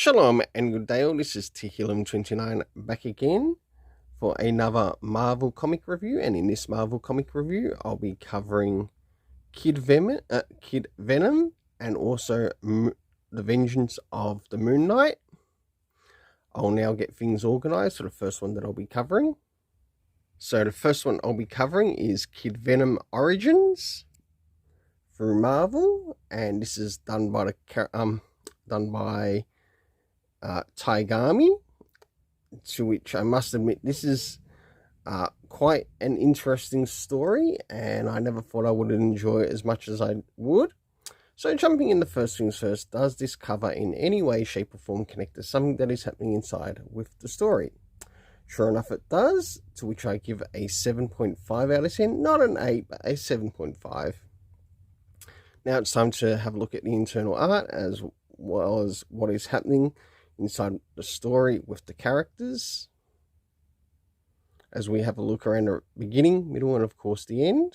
Shalom and good day all, this is Tehillim29 back again for another Marvel comic review, and in this Marvel comic review I'll be covering Kid Venom and also The Vengeance of the Moon Knight. I'll now get things organised for the first one that I'll be covering. So the first one I'll be covering is Kid Venom Origins through Marvel, and this is done by Taigami, to which I must admit this is quite an interesting story, and I never thought I would enjoy it as much as I would. So jumping in, the first things first, does this cover in any way, shape or form connect to something that is happening inside with the story? Sure enough it does, to which I give a 7.5 out of 10, not an 8 but a 7.5. Now it's time to have a look at the internal art as well as what is happening inside the story with the characters, as we have a look around the beginning, middle and of course the end.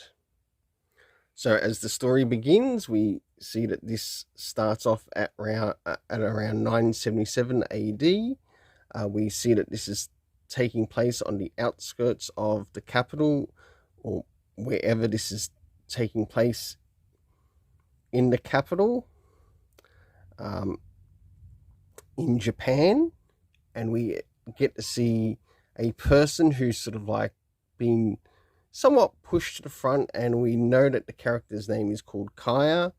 So as the story begins, we see that this starts off at around 977 AD. We see that this is taking place on the outskirts of the capital, or wherever this is taking place in the capital, in Japan, and we get to see a person who's sort of like been somewhat pushed to the front, and we know that the character's name is called Kaya.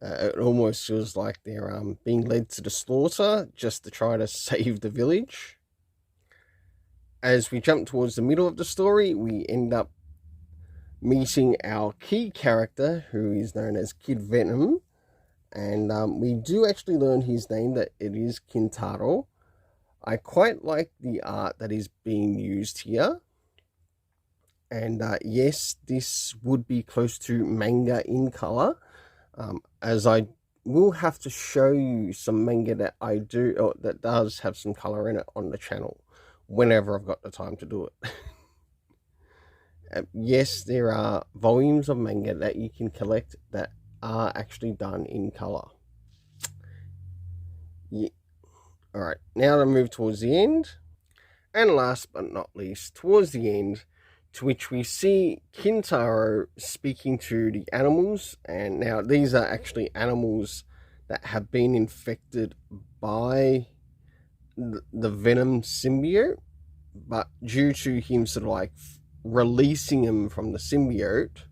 It almost feels like they're being led to the slaughter just to try to save the village. As we jump towards the middle of the story, we end up meeting our key character, who is known as Kid Venom, and we do actually learn his name, that it is Kintaro. I quite like the art that is being used here, and yes, this would be close to manga in color, as I will have to show you some manga that I do, or that does have some color in it on the channel whenever I've got the time to do it. Yes, there are volumes of manga that you can collect that are actually done in color. Yeah. Alright, now to move towards the end, and last but not least, towards the end, to which we see Kintaro speaking to the animals, and now these are actually animals that have been infected by the Venom symbiote, but due to him sort of like releasing him from the symbiote,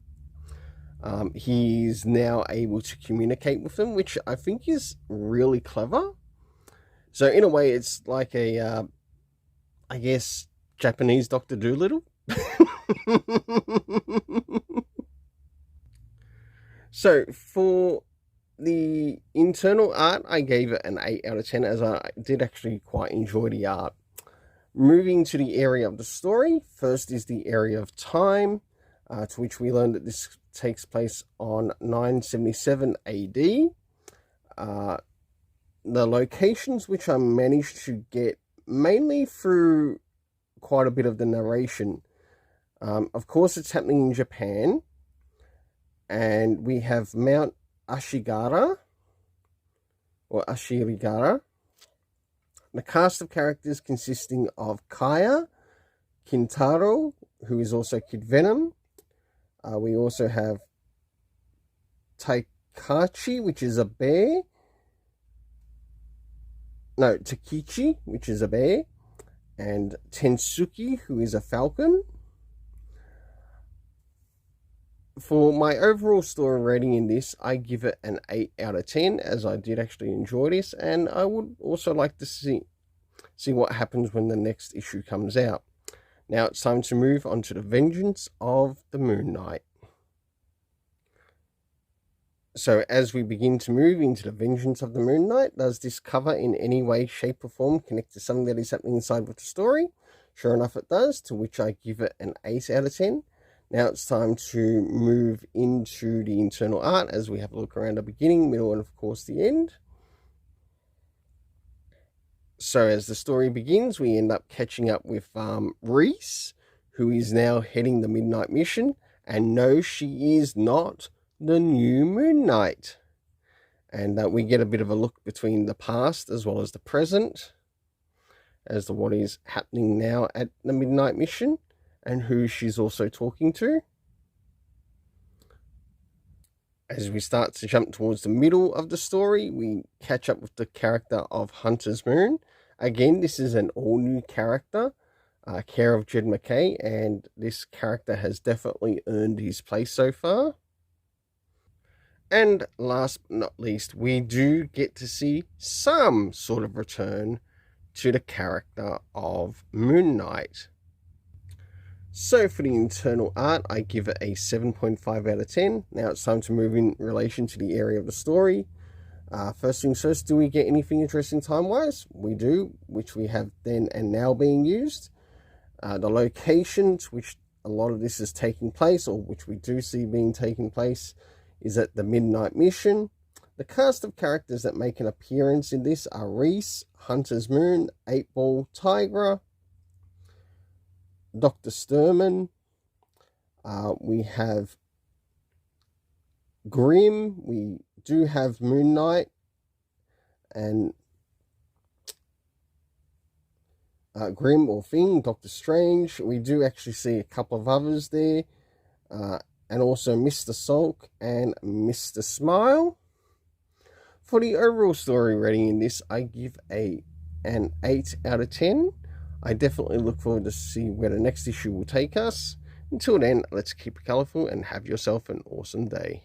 he's now able to communicate with them, which I think is really clever. So in a way, it's like a, I guess, Japanese Dr. Dolittle. So for the internal art, I gave it an 8 out of 10, as I did actually quite enjoy the art. Moving to the area of the story, first is the area of time, to which we learned that this takes place on 977 AD. The locations which I managed to get mainly through quite a bit of the narration. Of course, it's happening in Japan, and we have Mount Ashigara, or Ashirigara. The cast of characters consisting of Kaya, Kintaro, who is also Kid Venom. We also have Taikachi, which is a bear. No, Takichi, which is a bear. And Tensuki, who is a falcon. For my overall story rating in this, I give it an 8 out of 10, as I did actually enjoy this, and I would also like to see what happens when the next issue comes out. Now it's time to move on to The Vengeance of the Moon Knight. So as we begin to move into The Vengeance of the Moon Knight, does this cover in any way, shape or form connect to something that is happening inside with the story? Sure enough it does, to which I give it an 8 out of 10. Now it's time to move into the internal art, as we have a look around the beginning, middle and of course the end. So as the story begins, we end up catching up with Reese, who is now heading the Midnight Mission, and no, she is not the new Moon Knight. And we get a bit of a look between the past as well as the present as to what is happening now at the Midnight Mission and who she's also talking to. As we start to jump towards the middle of the story, we catch up with the character of Hunter's Moon. Again, this is an all-new character, care of Jed McKay, and this character has definitely earned his place so far. And last but not least, we do get to see some sort of return to the character of MoonKnight. So for the internal art, I give it a 7.5 out of 10. Now it's time to move in relation to the area of the story. First things first, do we get anything interesting time-wise? We do, which we have then and now being used. The locations, which a lot of this is taking place, or which we do see being taking place, is at the Midnight Mission. The cast of characters that make an appearance in this are Reese, Hunter's Moon, 8-Ball, Tigra, Dr. Sturman, we have Grimm, we do have MoonKnight, and Grimm or Thing, Doctor Strange. We do actually see a couple of others there, and also Mr. Sulk and Mr. Smile. For the overall story rating in this, I give an 8 out of 10. I definitely look forward to see where the next issue will take us. Until then, let's keep it colourful and have yourself an awesome day.